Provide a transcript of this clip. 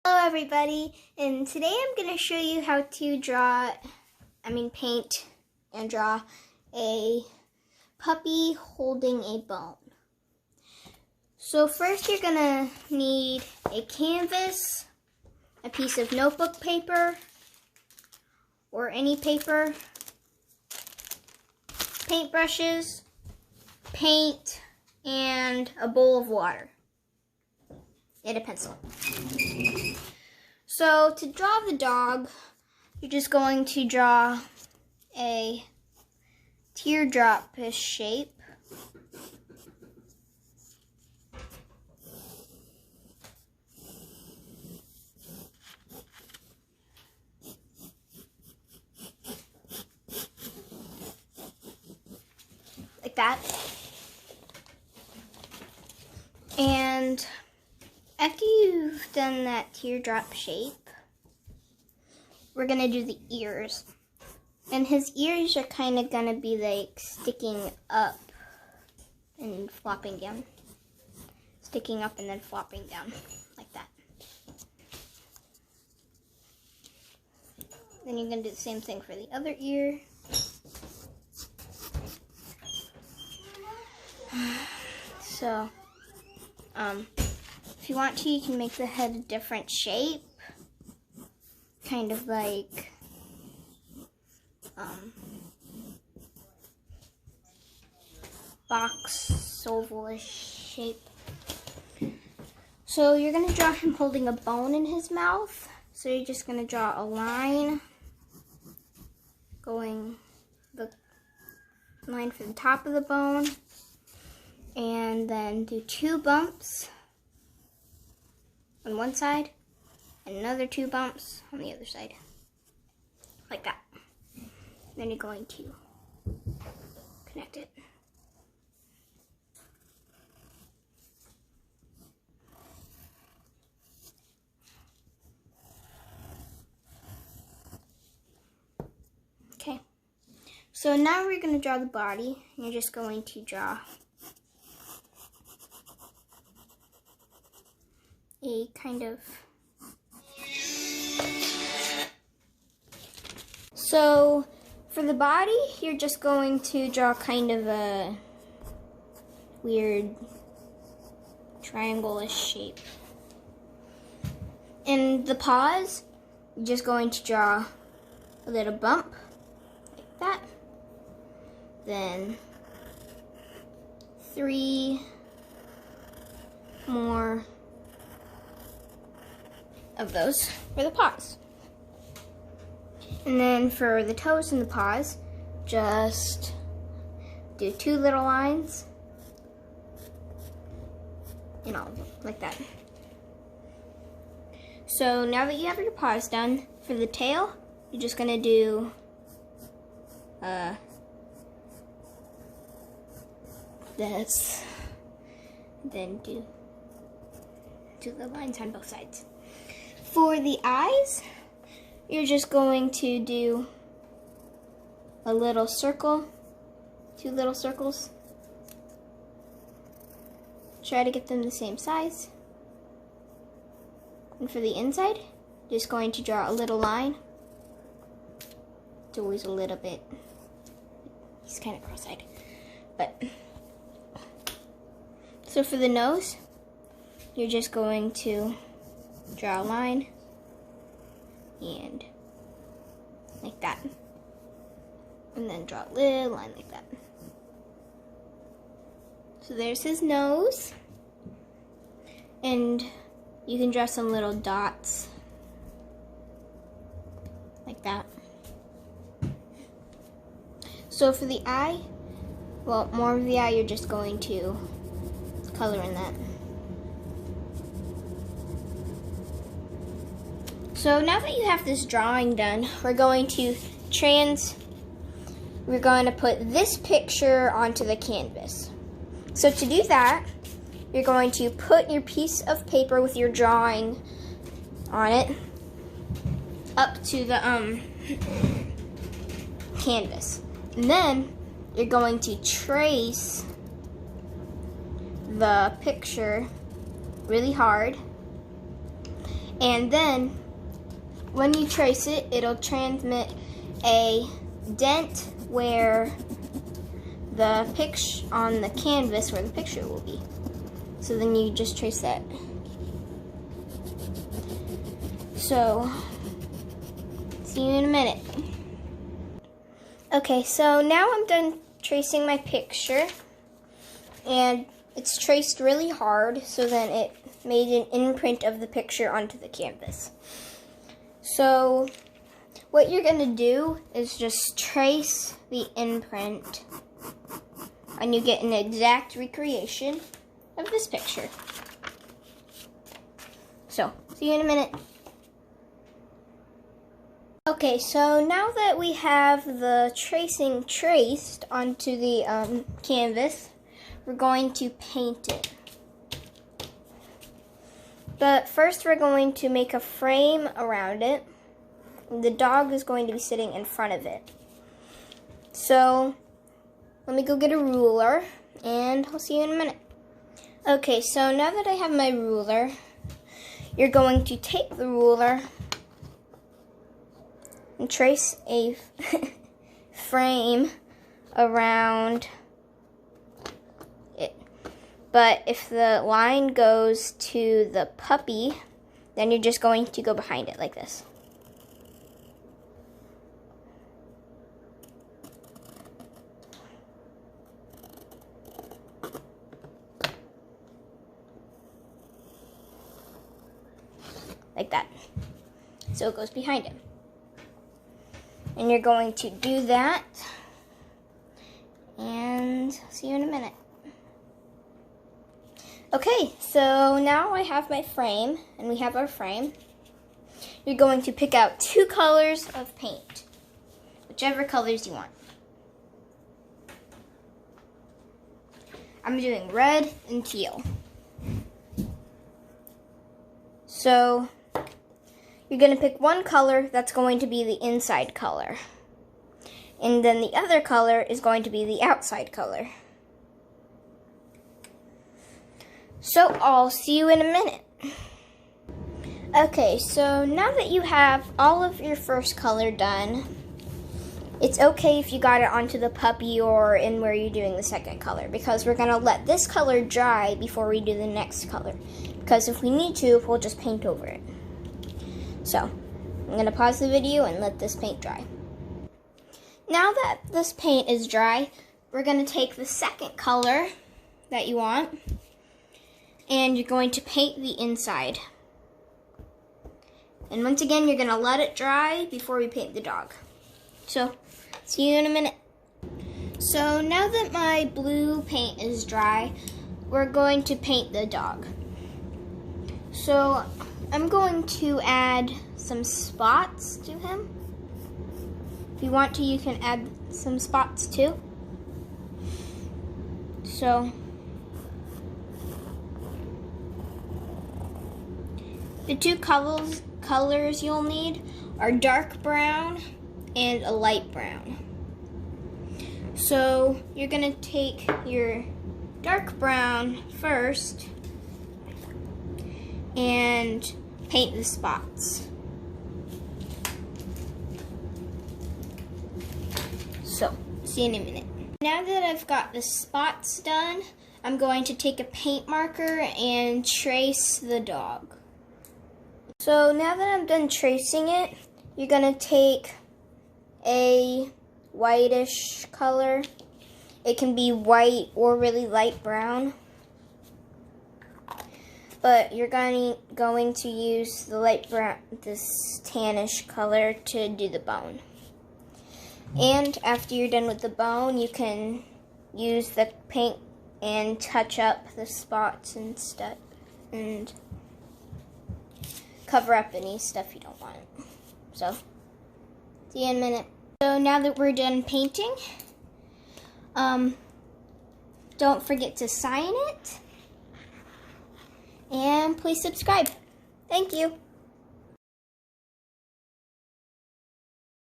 Hello everybody, and today I'm going to show you how to paint and draw a puppy holding a bone. So first you're going to need a canvas, a piece of notebook paper, or any paper, paintbrushes, paint, and a bowl of water, and a pencil. So to draw the dog, you're just going to draw a teardrop-ish shape. Like that. And after you've done that teardrop shape, we're going to do the ears. And his ears are kind of going to be like sticking up and flopping down. Sticking up and then flopping down, like that. Then you're going to do the same thing for the other ear. So, if you want to, you can make the head a different shape. Kind of like box oval-ish shape. So you're going to draw him holding a bone in his mouth. So you're just going to draw a line going the line for the top of the bone, and then do 2 bumps on one side and another 2 bumps on the other side, like that. Then you're going to connect it. Okay, so now we're going to draw the body. You're just going to draw a kind of, so for the body, you're just going to draw kind of a weird triangle-ish shape. And the paws, you're just going to draw a little bump, like that. Then 3 more of those for the paws. And then for the toes and the paws, just do 2 little lines in all of them, like that. So now that you have your paws done, for the tail, you're just gonna do this, then do the lines on both sides. For the eyes, you're just going to do a little circle, 2 little circles. Try to get them the same size. And for the inside, just going to draw a little line. It's always a little bit, he's kind of cross-eyed, but. So for the nose, you're just going to draw a line and like that, and then draw a little line like that. So there's his nose, and you can draw some little dots like that. So for the eye, well, more of the eye, you're just going to color in that. So now that you have this drawing done, we're going to put this picture onto the canvas. So to do that, you're going to put your piece of paper with your drawing on it up to the canvas. And then you're going to trace the picture really hard And then when you trace it, it'll transmit a dent where the picture on the canvas where the picture will be. So then you just trace that. So, see you in a minute. Okay, so now I'm done tracing my picture, and it's traced really hard, so then it made an imprint of the picture onto the canvas. So what you're gonna do is just trace the imprint, and you get an exact recreation of this picture. So, see you in a minute. Okay, so now that we have the tracing traced onto the canvas, we're going to paint it. But first we're going to make a frame around it. The dog is going to be sitting in front of it. So, let me go get a ruler, and I'll see you in a minute. Okay, so now that I have my ruler, you're going to take the ruler and trace a frame around it. But if the line goes to the puppy, then you're just going to go behind it like this. Like that. So it goes behind him. And you're going to do that, and see you in a minute. Okay, so now I have my frame, and we have our frame. You're going to pick out 2 colors of paint, whichever colors you want. I'm doing red and teal. So you're going to pick one color that's going to be the inside color. And then the other color is going to be the outside color. So I'll see you in a minute. Okay, so now that you have all of your first color done, it's okay if you got it onto the puppy or in where you're doing the second color, because we're going to let this color dry before we do the next color. Because if we need to, we'll just paint over it. So, I'm going to pause the video and let this paint dry. Now that this paint is dry, we're going to take the second color that you want, and you're going to paint the inside. And once again, you're going to let it dry before we paint the dog. So, see you in a minute. So, now that my blue paint is dry, we're going to paint the dog. So, I'm going to add some spots to him. If you want to, you can add some spots too. So, the 2 colors you'll need are dark brown and a light brown. So, you're going to take your dark brown first and paint the spots. So, see you in a minute. Now that I've got the spots done, I'm going to take a paint marker and trace the dog. So now that I'm done tracing it, you're going to take a whitish color. It can be white or really light brown. But you're going to use the light brown, this tannish color, to do the bone. And after you're done with the bone, you can use the paint and touch up the spots and stuff, and cover up any stuff you don't want. So, see you in a minute. So now that we're done painting, don't forget to sign it. And please subscribe. Thank you.